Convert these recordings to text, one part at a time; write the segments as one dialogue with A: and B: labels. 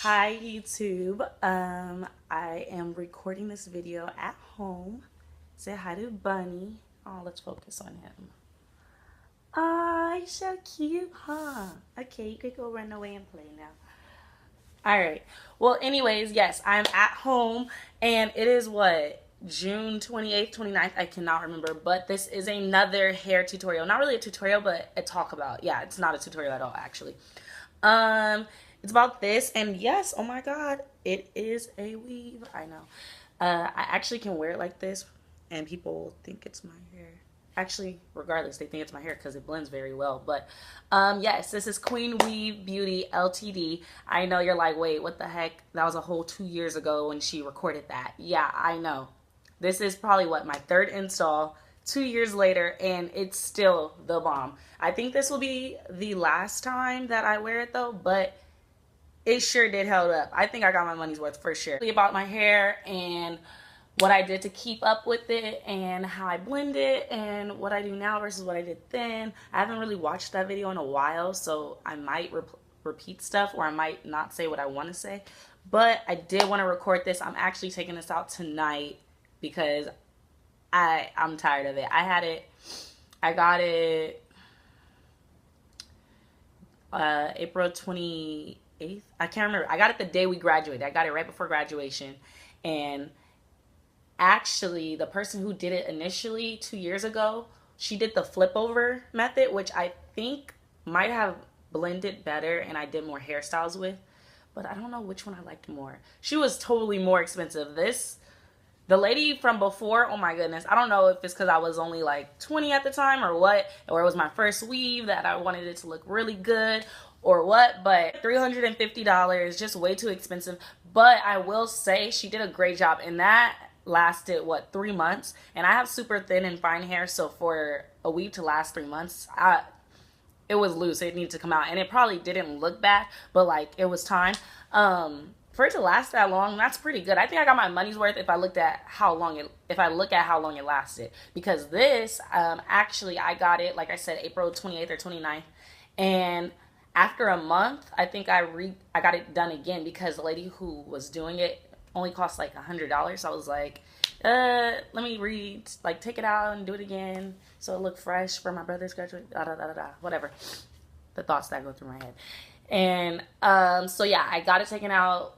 A: Hi YouTube. I am recording this video at home. Say hi to Bunny. Oh, let's focus on him. Oh, he's so cute, huh? Okay, you could go run away and play now. All right. Well, anyways, yes, I'm at home and it is what? June 28th, 29th, I cannot remember, but this is another hair tutorial. Not really a tutorial, but a talk about. Yeah, it's not a tutorial at all, actually. Um, it's about this, and yes, oh my god, it is a weave. I know. I actually can wear it like this, and people think it's my hair. Actually, regardless, they think it's my hair because it blends very well. But yes, this is Queen Weave Beauty Ltd. I know you're like, wait, what the heck? That was a whole 2 years ago when she recorded that. Yeah, I know. This is probably what, my third install 2 years later, and it's still the bomb. I think this will be the last time that I wear it though, but it sure did hold up. I think I got my money's worth for sure. About my hair and what I did to keep up with it and how I blend it and what I do now versus what I did then. I haven't really watched that video in a while, so I might repeat stuff or I might not say what I want to say. But I did want to record this. I'm actually taking this out tonight because I'm tired of it. I got it April 28th. I can't remember. I got it the day we graduated. I got it right before graduation. And actually, the person who did it initially 2 years ago, she did the flip over method, which I think might have blended better and I did more hairstyles with. But I don't know which one I liked more. She was totally more expensive. The lady from before, oh my goodness, I don't know if it's because I was only like 20 at the time or what, or it was my first weave that I wanted it to look really good or what, but $350, just way too expensive. But I will say she did a great job, and that lasted, what, 3 months? And I have super thin and fine hair, so for a weave to last 3 months, it was loose. It needed to come out, and it probably didn't look bad, but like it was time. For it to last that long, that's pretty good. I think I got my money's worth if I looked at how long it lasted. Because this, actually, I got it, like I said, April 28th or 29th, and after a month, I think I got it done again because the lady who was doing it only cost like $100. So I was like, let me take it out and do it again so it looked fresh for my brother's graduation. Whatever. The thoughts that go through my head. And so yeah, I got it taken out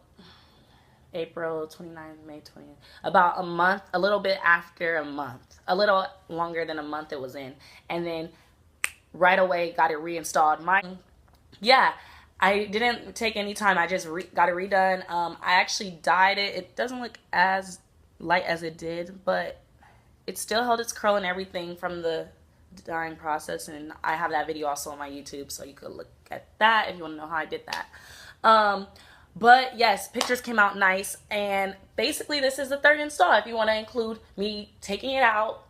A: April 29th, May 20th. About a month, a little bit after a month. A little longer than a month it was in. And then right away got it reinstalled. Yeah, I didn't take any time. I just got it redone. I actually dyed it. It doesn't look as light as it did, but it still held its curl and everything from the dyeing process. And I have that video also on my YouTube, so you could look at that if you want to know how I did that. But yes, pictures came out nice. And basically this is the third install if you want to include me taking it out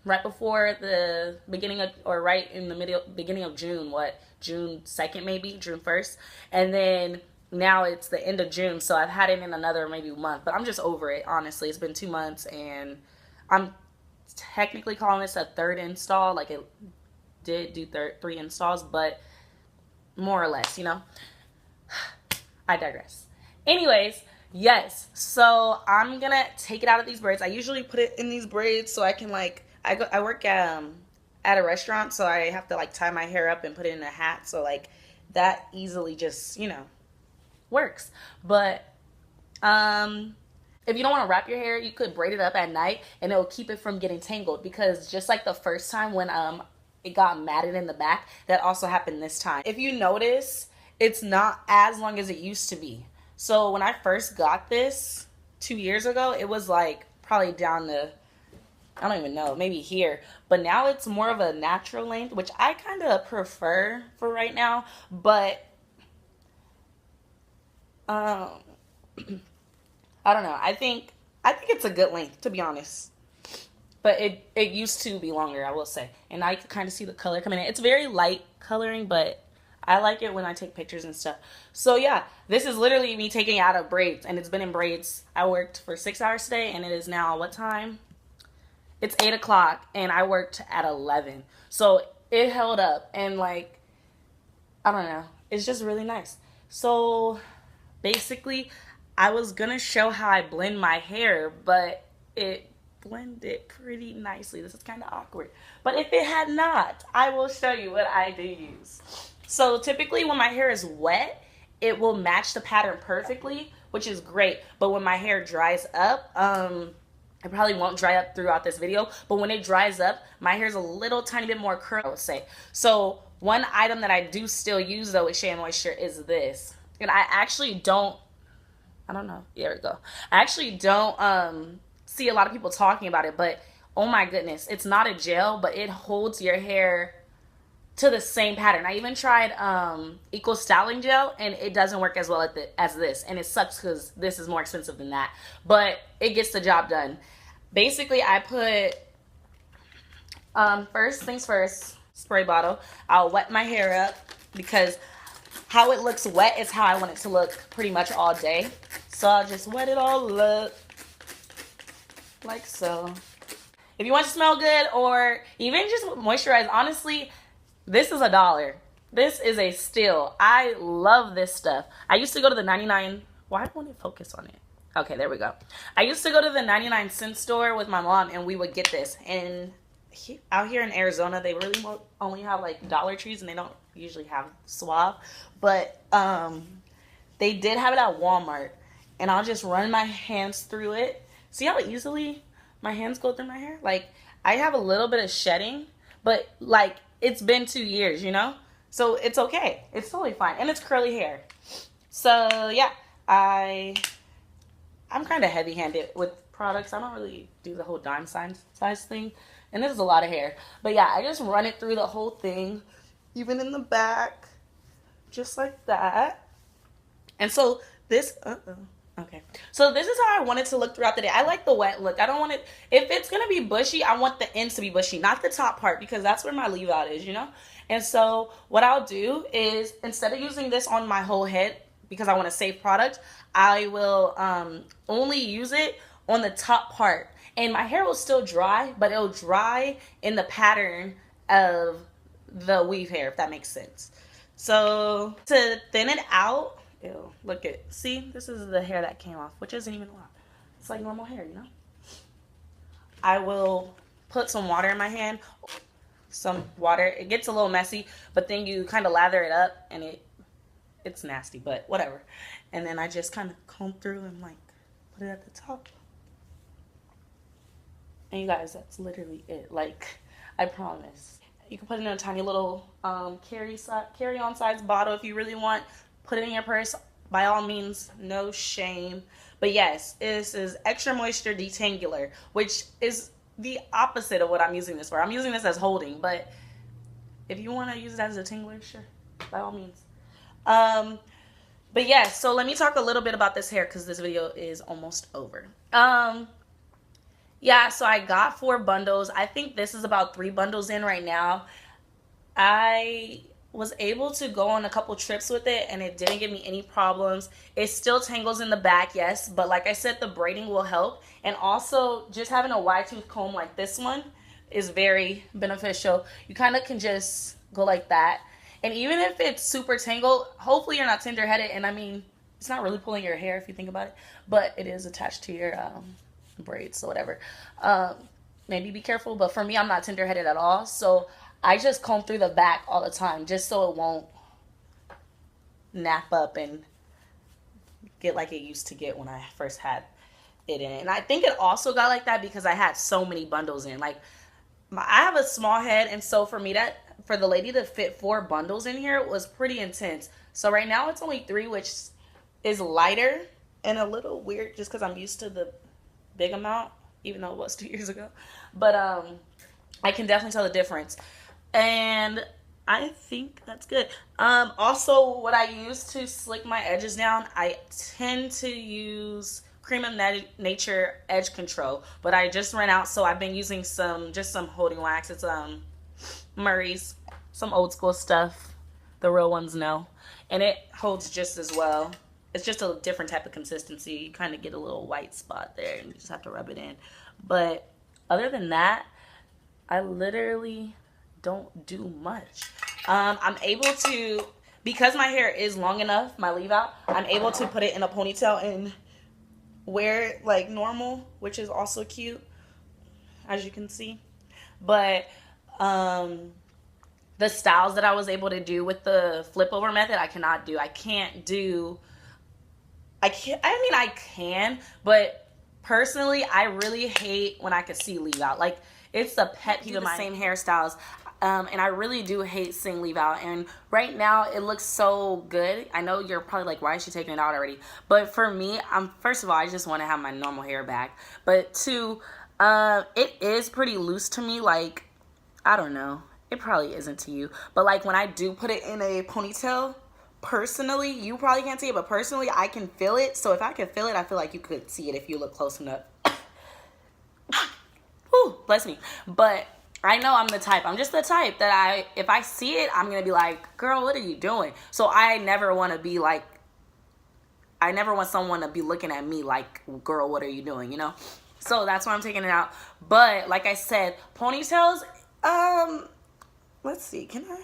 A: right before the beginning of, or right in the beginning of June, June 2nd maybe, June 1st. And then now it's the end of June, so I've had it in another maybe month, but I'm just over it, honestly. It's been 2 months, and I'm technically calling this a third install. Like, it did do three installs, but more or less, you know. I digress. Anyways, yes, so I'm gonna take it out of these braids. I usually put it in these braids so I can, like, I work at a restaurant, so I have to like tie my hair up and put it in a hat, so like that easily just, you know, works. But if you don't want to wrap your hair, you could braid it up at night and it'll keep it from getting tangled, because just like the first time when it got matted in the back, that also happened this time. If you notice, it's not as long as it used to be. So when I first got this 2 years ago, it was like probably down to, I don't even know, maybe here. But now it's more of a natural length, which I kind of prefer for right now. But I don't know. I think it's a good length, to be honest. But it used to be longer, I will say. And I can kind of see the color coming in. It's very light coloring, but I like it when I take pictures and stuff. So yeah, this is literally me taking it out of braids, and it's been in braids. I worked for 6 hours today, and it is now what time? It's 8 o'clock, and I worked at 11. So it held up, and like, I don't know. It's just really nice. So basically, I was gonna show how I blend my hair, but it blended pretty nicely. This is kind of awkward. But if it had not, I will show you what I do use. So typically when my hair is wet, it will match the pattern perfectly, which is great. But when my hair dries up, it probably won't dry up throughout this video, but when it dries up, my hair is a little tiny bit more curly, I would say. So one item that I do still use though with Shea Moisture is this. And I actually don't, I don't know, there we go. I actually don't see a lot of people talking about it, but oh my goodness, it's not a gel, but it holds your hair to the same pattern. I even tried Eco Styling Gel, and it doesn't work as well as this, and it sucks because this is more expensive than that, but it gets the job done. Basically, I put first things first, spray bottle. I'll wet my hair up because how it looks wet is how I want it to look pretty much all day. So I'll just wet it all up like so. If you want to smell good or even just moisturize, honestly, this is $1. This is a steal. I love this stuff. I used to go to the 99. Why won't it focus on it? Okay, there we go. I used to go to the 99-cent store with my mom, and we would get this. And out here in Arizona, they really only have like Dollar Trees, and they don't usually have Suave. But they did have it at Walmart, and I'll just run my hands through it. See how easily my hands go through my hair? Like, I have a little bit of shedding, but like, it's been 2 years, you know? So it's okay. It's totally fine. And it's curly hair. So yeah, I'm kind of heavy-handed with products. I don't really do the whole dime size thing. And this is a lot of hair. But yeah, I just run it through the whole thing, even in the back, just like that. And so this, okay. So this is how I want it to look throughout the day. I like the wet look. I don't want it, if it's going to be bushy, I want the ends to be bushy, not the top part, because that's where my leave out is, you know? And so what I'll do is, instead of using this on my whole head, because I want to save product, I will only use it on the top part. And my hair will still dry, but it'll dry in the pattern of the weave hair, if that makes sense. So to thin it out, ew, look at, see, this is the hair that came off, which isn't even a lot. It's like normal hair, you know? I will put some water in my hand, some water. It gets a little messy, but then you kind of lather it up, and it's nasty, but whatever. And then I just kind of comb through and like put it at the top. And you guys, that's literally it. Like, I promise. You can put it in a tiny little carry-on size bottle if you really want. Put it in your purse. By all means, no shame. But yes, this is Extra Moisture Detangler, which is the opposite of what I'm using this for. I'm using this as holding, but if you want to use it as a tangler, sure, by all means. But yeah, so let me talk a little bit about this hair because this video is almost over. Yeah, so I got 4 bundles. I think this is about 3 bundles in right now. I was able to go on a couple trips with it, and it didn't give me any problems. It still tangles in the back, yes, but like I said, the braiding will help. And also, just having a wide tooth comb like this one is very beneficial. You kind of can just go like that. And even if it's super tangled, hopefully you're not tender-headed. And I mean, it's not really pulling your hair if you think about it, but it is attached to your braids, so whatever. Maybe be careful, but for me, I'm not tender-headed at all, so I just comb through the back all the time just so it won't nap up and get like it used to get when I first had it in. And I think it also got like that because I had so many bundles in. Like, I have a small head, and so for me, for the lady to fit 4 bundles in here was pretty intense. So right now it's only 3, which is lighter and a little weird just because I'm used to the big amount, even though it was 2 years ago. But I can definitely tell the difference. And I think that's good. Also, what I use to slick my edges down, I tend to use Cream of Nature Edge Control, but I just ran out, so I've been using some holding wax. It's Murray's, some old school stuff. The real ones know, and it holds just as well. It's just a different type of consistency. You kind of get a little white spot there, and you just have to rub it in. But other than that, I literally don't do much. I'm able to, because my hair is long enough, my leave out, I'm able to put it in a ponytail and wear it like normal, which is also cute, as you can see. But the styles that I was able to do with the flip over method, I cannot do. I mean, I can, but personally, I really hate when I can see leave out. Like, it's a pet peeve of mine. Same hairstyles. And I really do hate seeing leave out. And right now, it looks so good. I know you're probably like, why is she taking it out already? But for me, first of all, I just want to have my normal hair back. But two, it is pretty loose to me. Like, I don't know. It probably isn't to you. But like, when I do put it in a ponytail, personally, you probably can't see it, but personally, I can feel it. So if I can feel it, I feel like you could see it if you look close enough. Whew, bless me. But I know I'm the type. I'm just the type that if I see it, I'm going to be like, girl, what are you doing? So I never want to be like, I never want someone to be looking at me like, girl, what are you doing? You know? So that's why I'm taking it out. But like I said, ponytails, let's see, can I?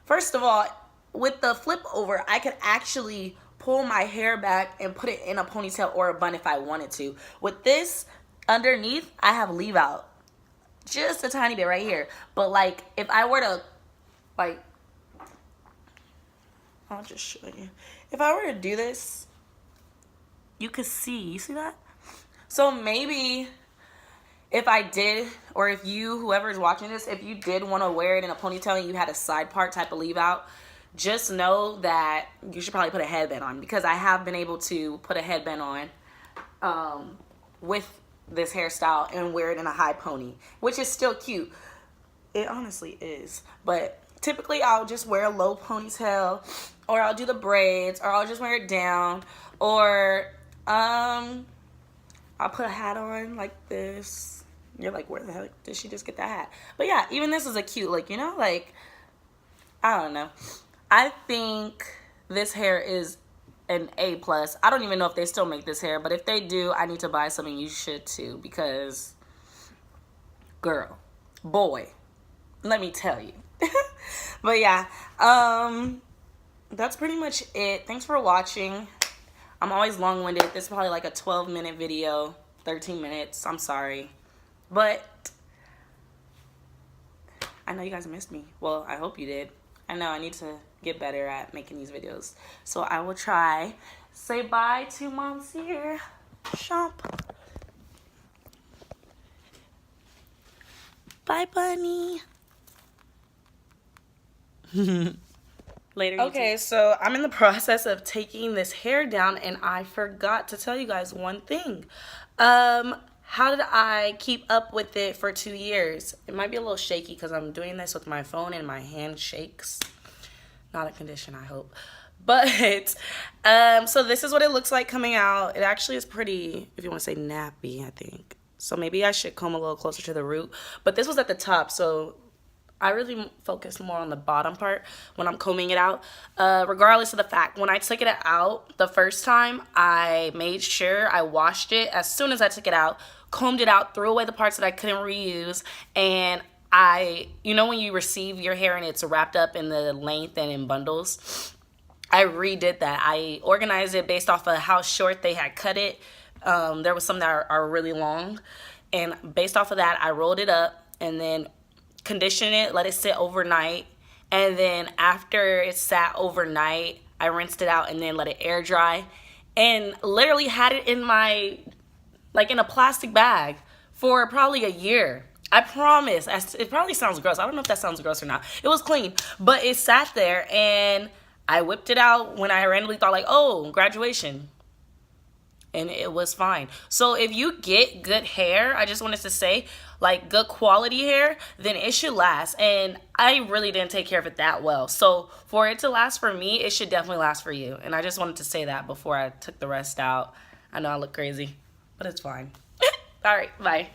A: First of all, with the flip over, I could actually pull my hair back and put it in a ponytail or a bun if I wanted to. With this, underneath, I have leave out. Just a tiny bit right here. But like, if I were to, like, I'll just show you. If I were to do this, you could see. You see that? So maybe if I did, or if you, whoever's watching this, if you did want to wear it in a ponytail and you had a side part type of leave out, just know that you should probably put a headband on, because I have been able to put a headband on with this hairstyle and wear it in a high pony, which is still cute. It honestly is. But typically I'll just wear a low ponytail, or I'll do the braids, or I'll just wear it down, or I'll put a hat on like this. You're like, where the heck did she just get that hat? But yeah, even this is a cute look, you know? Like, I don't know. I think this hair is an A+. I don't even know if they still make this hair, but if they do, I need to buy some, and you should too, because, girl, boy, let me tell you. But yeah, that's pretty much it. Thanks for watching. I'm always long-winded. This is probably like a 12-minute video, 13 minutes. I'm sorry. But I know you guys missed me. Well, I hope you did. I know I need to get better at making these videos. So I will try. Say bye to Monsieur Champ. Bye, bunny. Later. Okay, so I'm in the process of taking this hair down, and I forgot to tell you guys one thing. How did I keep up with it for 2 years? It might be a little shaky because I'm doing this with my phone and my hand shakes. Not a condition, I hope. But, so this is what it looks like coming out. It actually is pretty, if you want to say nappy, I think. So maybe I should comb a little closer to the root. But this was at the top, so I really focus more on the bottom part when I'm combing it out. Regardless of the fact, when I took it out the first time, I made sure I washed it as soon as I took it out, combed it out, threw away the parts that I couldn't reuse, and you know when you receive your hair and it's wrapped up in the length and in bundles? I redid that. I organized it based off of how short they had cut it. There was some that are really long, and based off of that, I rolled it up and then condition it, let it sit overnight, and then after it sat overnight, I rinsed it out and then let it air dry, and literally had it in my, like in a plastic bag for probably a year. I promise. It probably sounds gross. I don't know if that sounds gross or not. It was clean, but it sat there, and I whipped it out when I randomly thought like, oh, graduation. And it was fine. So if you get good hair, I just wanted to say, like good quality hair, then it should last. And I really didn't take care of it that well. So for it to last for me, it should definitely last for you. And I just wanted to say that before I took the rest out. I know I look crazy, but it's fine. All right, bye.